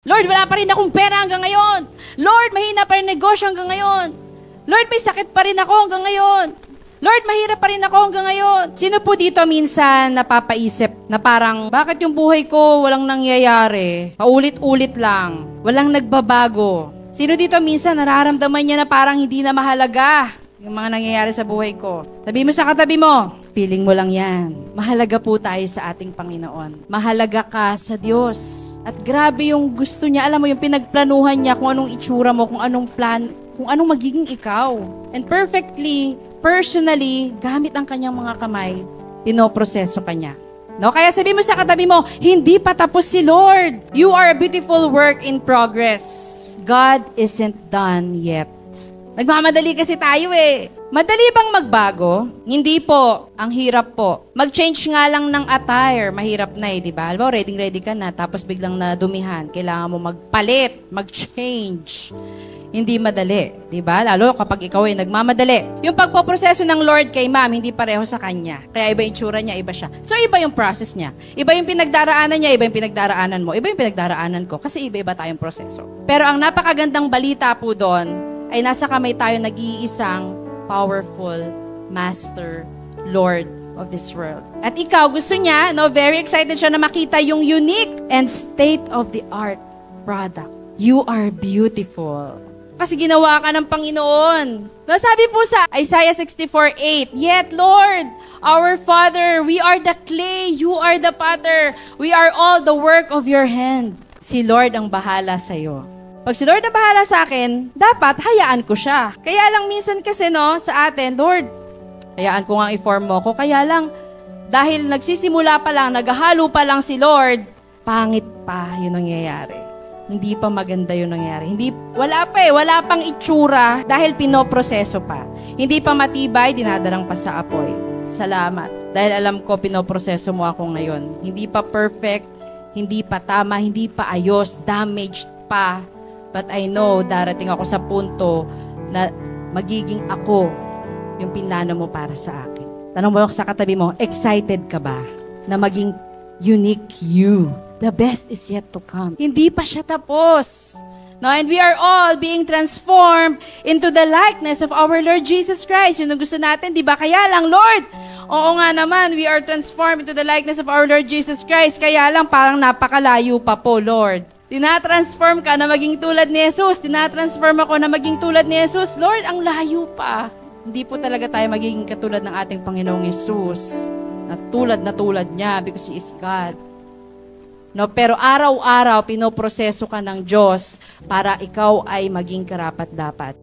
Lord, wala pa rin akong pera hanggang ngayon. Lord, mahina pa rin negosyo hanggang ngayon. Lord, may sakit pa rin ako hanggang ngayon. Lord, mahirap pa rin ako hanggang ngayon. Sino po dito minsan napapaisip na parang, bakit yung buhay ko walang nangyayari? Paulit-ulit lang. Walang nagbabago. Sino dito minsan nararamdaman niya na parang hindi na mahalaga yung mga nangyayari sa buhay ko? Sabi mo sa katabi mo, feeling mo lang yan. Mahalaga po tayo sa ating Panginoon. Mahalaga ka sa Diyos. At grabe yung gusto niya. Alam mo yung pinagplanuhan niya kung anong itsura mo, kung anong plan, kung anong magiging ikaw. And perfectly, personally, gamit ang kanyang mga kamay, pinoproseso ka niya. No? Kaya sabi mo sa katabi mo, hindi pa tapos si Lord. You are a beautiful work in progress. God isn't done yet. Nagmamadali kasi tayo eh. Madali bang magbago? Hindi po. Ang hirap po. Mag-change nga lang ng attire. Mahirap na eh, di ba? Alam mo, ready ka na, tapos biglang nadumihan. Kailangan mo magpalit, mag-change. Hindi madali, di ba? Lalo kapag ikaw ay nagmamadali. Yung pagpoproseso ng Lord kay ma'am, hindi pareho sa kanya. Kaya iba yung tsura niya, iba siya. So, iba yung process niya. Iba yung pinagdaraanan niya, iba yung pinagdaraanan mo. Iba yung pinagdaraanan ko. Kasi iba-iba tayong proseso. Pero ang napakagandang balita po doon, ay nasa kamay tayo nag-iisang powerful Master, Lord of this world. At ikaw, gusto niya, no, very excited siya na makita yung unique and state-of-the-art product. You are beautiful. Kasi ginawa ka ng Panginoon. Nasabi po sa Isaiah 64:8, Yet, Lord, our Father, we are the clay, you are the potter. We are all the work of your hand. Si Lord ang bahala sa'yo. Pag si Lord na bahala sa akin, dapat hayaan ko siya. Kaya lang minsan kasi no, sa atin, Lord, hayaan ko nga i-form mo ko. Kaya lang, dahil nagsisimula pa lang, naghahalo pa lang si Lord, pangit pa yung nangyayari. Hindi pa maganda yung nangyayari. Wala pang itsura dahil pinoproseso pa. Hindi pa matibay, dinadarang pa sa apoy. Salamat. Dahil alam ko, pinoproseso mo ako ngayon. Hindi pa perfect, hindi pa tama, hindi pa ayos, damaged pa. But I know, darating ako sa punto na magiging ako yung pinlano mo para sa akin. Tanong mo sa katabi mo, excited ka ba na maging unique you? The best is yet to come. Hindi pa siya tapos. No, and we are all being transformed into the likeness of our Lord Jesus Christ. Yun ang gusto natin, di ba? Kaya lang, Lord, oo nga naman, we are transformed into the likeness of our Lord Jesus Christ. Kaya lang, parang napakalayo pa po, Lord. Tinatransform ka na maging tulad ni Jesus. Tinatransform ako na maging tulad ni Jesus. Lord, ang layo pa. Hindi po talaga tayo magiging katulad ng ating Panginoong Jesus. Na tulad niya because He is God. No, pero araw-araw pinoproseso ka ng Diyos para ikaw ay maging karapat-dapat.